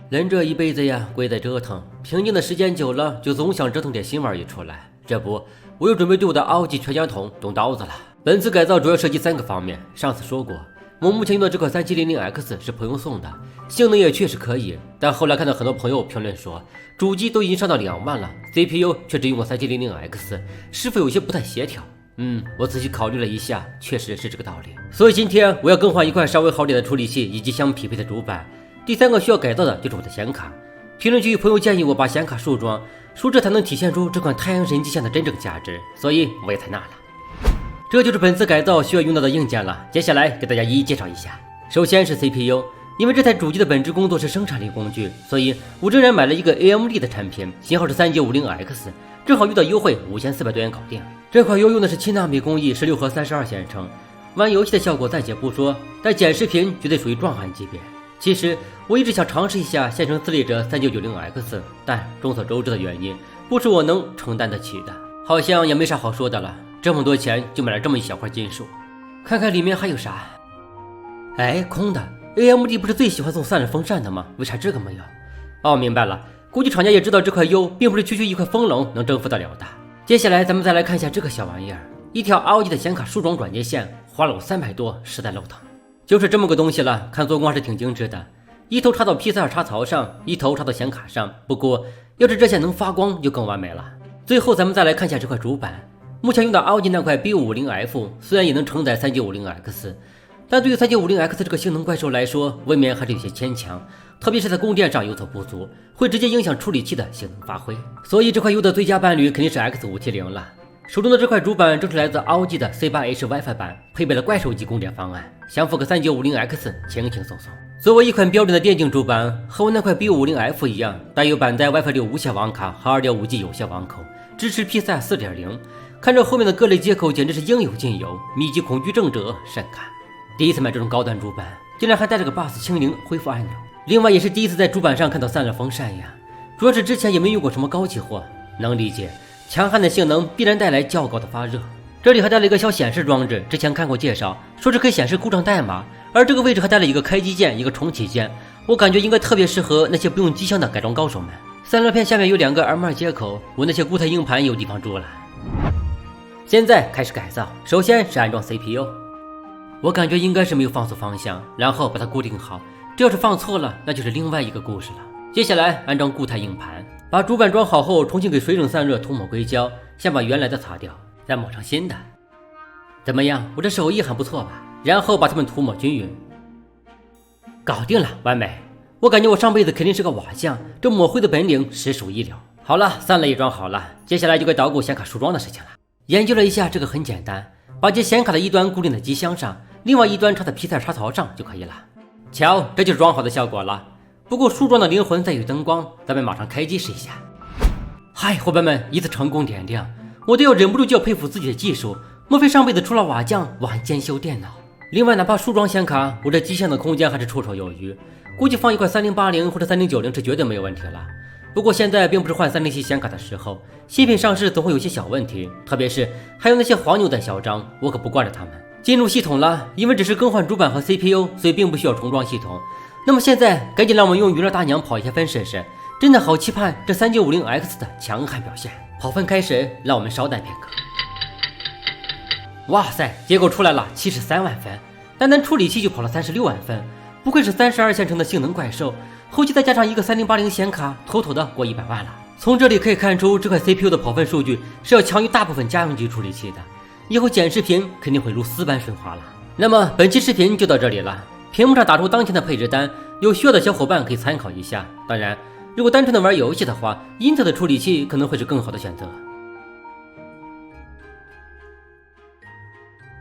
人这一辈子呀，贵在折腾，平静的时间久了，就总想折腾点新玩意出来。这不，我又准备对我的奥技全家桶动刀子了。本次改造主要涉及3个方面。上次说过，我目前用的这款 3700X 是朋友送的，性能也确实可以，但后来看到很多朋友评论说，主机都已经上到2万了 ，CPU 却只用过 3700X， 是否有些不太协调？我仔细考虑了一下，确实是这个道理。所以今天我要更换一块稍微好点的处理器以及相匹配的主板。第3个需要改造的就是我的显卡。评论区有朋友建议我把显卡树装，说这才能体现出这款太阳神机线的真正价值，所以我也采纳了。这就是本次改造需要用到的硬件了，接下来给大家一一介绍一下。首先是 CPU， 因为这台主机的本职工作是生产力工具，所以我仍然买了一个 AMD 的产品，型号是 3950X， 正好遇到优惠5400多元搞定。这款油用的是7纳米工艺，16核32线程，玩游戏的效果暂且不说，但剪视频绝对属于壮汉级别。其实我一直想尝试一下线程撕裂者 3990X， 但众所周知的原因，不是我能承担得起的，好像也没啥好说的了。这么多钱就买了这么一小块金属，看看里面还有啥。哎，空的。AMD 不是最喜欢送散热风扇的吗？为啥这个没有？哦，明白了，估计厂家也知道这块铀并不是区区一块风冷能征服得了的。接下来咱们再来看一下这个小玩意儿，一条 ROG 的显卡梳妆转接线，花了我300多，实在肉疼。就是这么个东西了，看做工还是挺精致的，一头插到 P42 插槽上，一头插到显卡上，不过要是这线能发光就更完美了。最后咱们再来看一下这块主板，目前用的 ROG 那块 B550F 虽然也能承载 3950X， 但对于 3950X 这个性能怪兽来说，未免还是有些牵强，特别是在供电上有所不足，会直接影响处理器的性能发挥。所以这块 U 的最佳伴侣肯定是 X570 了。手中的这块主板正是来自 ROG 的 C8H WiFi 版，配备了怪兽级供电方案，相符个 3950X 轻轻松松。作为一款标准的电竞主板，和我那块 B550F 一样，带有板带 WiFi 6无线网卡和 2.5G 有线网口，支持 PCI 4.0。看着后面的各类接口简直是应有尽有，密集恐惧症者慎看。第一次买这种高端主板，竟然还带着个 BUS 清零恢复按钮。另外也是第一次在主板上看到散热风扇呀，主要是之前也没用过什么高级货，能理解。强悍的性能必然带来较高的发热。这里还带了一个小显示装置，之前看过介绍，说是可以显示故障代码，而这个位置还带了一个开机键，一个重启键，我感觉应该特别适合那些不用机箱的改装高手们。散热片下面有2个 M2 接口，我那些固态硬盘有地方住了。现在开始改造，首先是安装 CPU， 我感觉应该是没有放错方向，然后把它固定好，这要是放错了，那就是另外一个故事了。接下来安装固态硬盘，把主板装好后，重新给水冷散热涂抹硅胶，先把原来的擦掉，再抹上新的。怎么样，我这手艺很不错吧？然后把它们涂抹均匀，搞定了，完美。我感觉我上辈子肯定是个瓦匠，这抹灰的本领实属一流。好了，散热也装好了，接下来就该捣鼓显卡梳妆的事情了。研究了一下，这个很简单，把接显卡的一端固定在机箱上，另外一端插在 P4 插槽上就可以了。瞧，这就是装好的效果了。不过梳妆的灵魂在于灯光，咱们马上开机试一下。嗨，伙伴们，一次成功点亮，我都要忍不住就要佩服自己的技术，莫非上辈子除了瓦匠，我还兼修电脑？另外，哪怕梳妆显卡，我这机箱的空间还是绰绰有余，估计放一块3080或者3090是绝对没有问题了。不过现在并不是换307显卡的时候，新品上市总会有些小问题，特别是还有那些黄牛在嚣张，我可不惯着他们。进入系统了，因为只是更换主板和 CPU， 所以并不需要重装系统。那么现在赶紧让我们用娱乐大娘跑一下分试试，真的好期盼这 3950X 的强悍表现。跑分开始，让我们稍待片刻。哇塞，结果出来了，73万分，单单处理器就跑了36万分，不愧是32线程的性能怪兽，后期再加上一个3080显卡，妥妥的过100万了。从这里可以看出，这块 CPU 的跑分数据是要强于大部分家用级处理器的，以后剪视频肯定会如丝般顺滑了。那么本期视频就到这里了，屏幕上打出当前的配置单，有需要的小伙伴可以参考一下。当然，如果单纯的玩游戏的话，英特尔的处理器可能会是更好的选择。